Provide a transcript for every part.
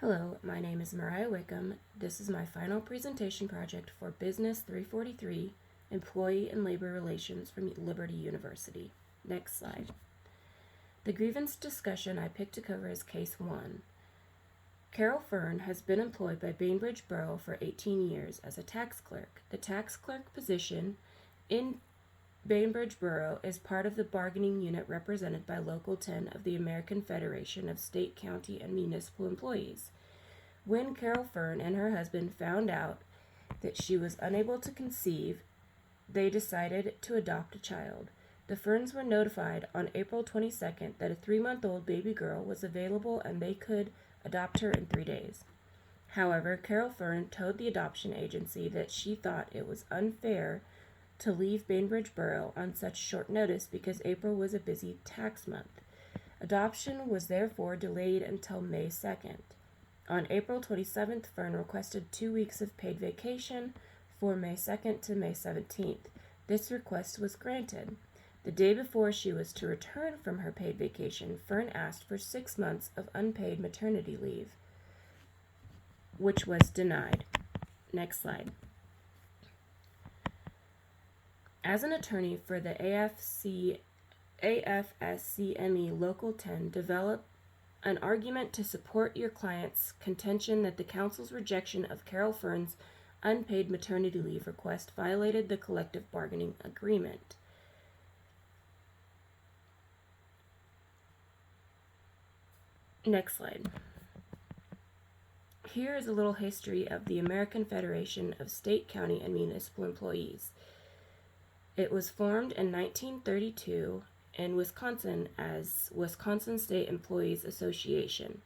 Hello, my name is Mariah Wickham. This is my final presentation project for Business 343, Employee and Labor Relations from Liberty University. Next slide. The grievance discussion I picked to cover is Case 1. Carol Fern has been employed by Bainbridge Borough for 18 years as a tax clerk. The tax clerk position in Bainbridge Borough is part of the bargaining unit represented by Local 10 of the American Federation of State, County, and Municipal Employees. When Carol Fern and her husband found out that she was unable to conceive, they decided to adopt a child. The Ferns were notified on April 22nd that a 3-month-old baby girl was available and they could adopt her in 3 days. However, Carol Fern told the adoption agency that she thought it was unfair to leave Bainbridge Borough on such short notice because April was a busy tax month. Adoption was therefore delayed until May 2nd. On April 27th, Fern requested 2 weeks of paid vacation for May 2nd to May 17th. This request was granted. The day before she was to return from her paid vacation, Fern asked for 6 months of unpaid maternity leave, which was denied. Next slide. As an attorney for the AFSCME Local 10, develop an argument to support your client's contention that the council's rejection of Carol Fern's unpaid maternity leave request violated the collective bargaining agreement. Next slide. Here is a little history of the American Federation of State, County, and Municipal Employees. It was formed in 1932 in Wisconsin as Wisconsin State Employees Association.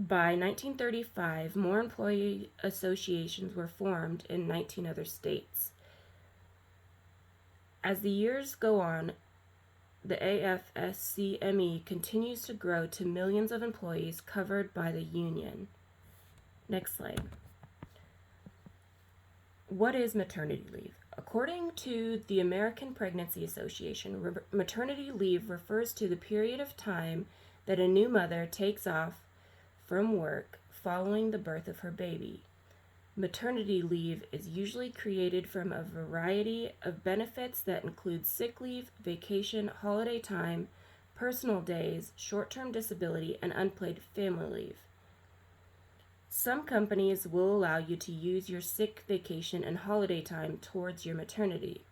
By 1935, more employee associations were formed in 19 other states. As the years go on, the AFSCME continues to grow to millions of employees covered by the union. Next slide. What is maternity leave? According to the American Pregnancy Association, maternity leave refers to the period of time that a new mother takes off from work following the birth of her baby. Maternity leave is usually created from a variety of benefits that include sick leave, vacation, holiday time, personal days, short-term disability, and unpaid family leave. Some companies will allow you to use your sick, vacation, and holiday time towards your maternity.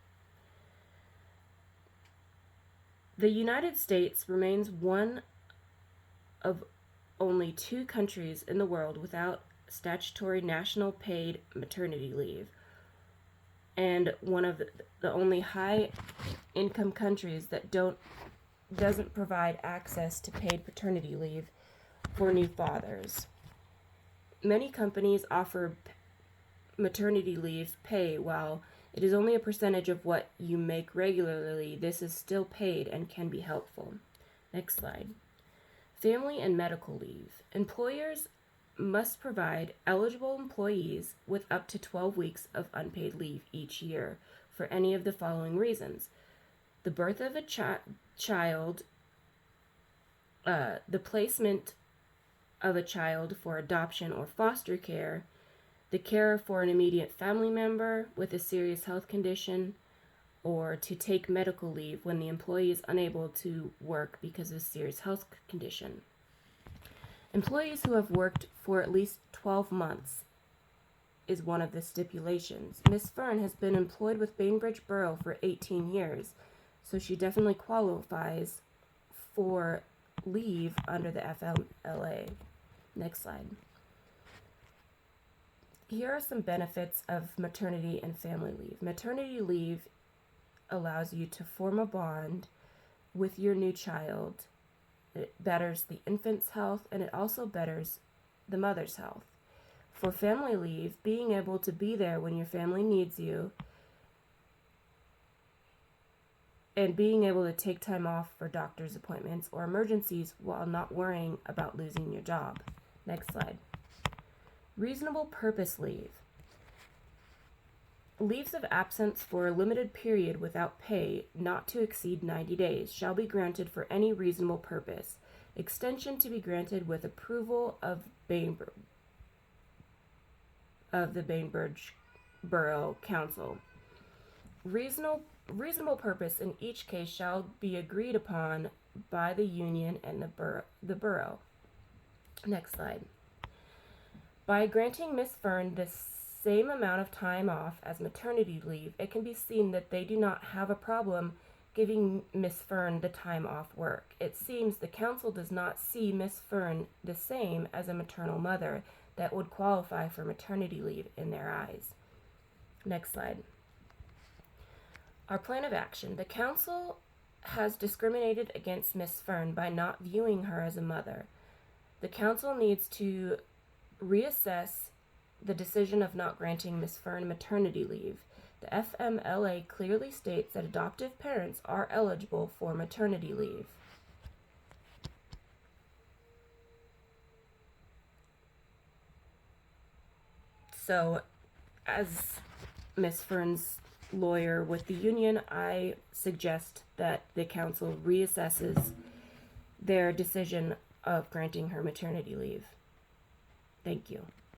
The United States remains one of only 2 countries in the world without statutory national paid maternity leave, and one of the only high-income countries that doesn't provide access to paid paternity leave for new fathers. Many companies offer maternity leave pay. While it is only a percentage of what you make regularly, this is still paid and can be helpful. Next slide. Family and medical leave. Employers must provide eligible employees with up to 12 weeks of unpaid leave each year for any of the following reasons: the birth of a child, the placement of a child for adoption or foster care, the care for an immediate family member with a serious health condition, or to take medical leave when the employee is unable to work because of a serious health condition. Employees who have worked for at least 12 months is one of the stipulations. Ms. Fern has been employed with Bainbridge Borough for 18 years, so she definitely qualifies for leave under the FMLA. Next slide. Here are some benefits of maternity and family leave. Maternity leave allows you to form a bond with your new child. It betters the infant's health, and it also betters the mother's health. For family leave, being able to be there when your family needs you and being able to take time off for doctor's appointments or emergencies while not worrying about losing your job. Next slide. Reasonable purpose leave. Leaves of absence for a limited period without pay, not to exceed 90 days, shall be granted for any reasonable purpose. Extension to be granted with approval of the Bainbridge Borough Council. Reasonable purpose in each case shall be agreed upon by the union and the borough. Next slide. By granting Miss Fern the same amount of time off as maternity leave, it can be seen that they do not have a problem giving Miss Fern the time off work. It seems the council does not see Miss Fern the same as a maternal mother that would qualify for maternity leave in their eyes. Next slide. Our plan of action. The council has discriminated against Miss Fern by not viewing her as a mother. The council needs to reassess the decision of not granting Miss Fern maternity leave. The FMLA clearly states that adoptive parents are eligible for maternity leave. So, as Miss Fern's lawyer with the union, I suggest that the council reassesses their decision of granting her maternity leave. Thank you.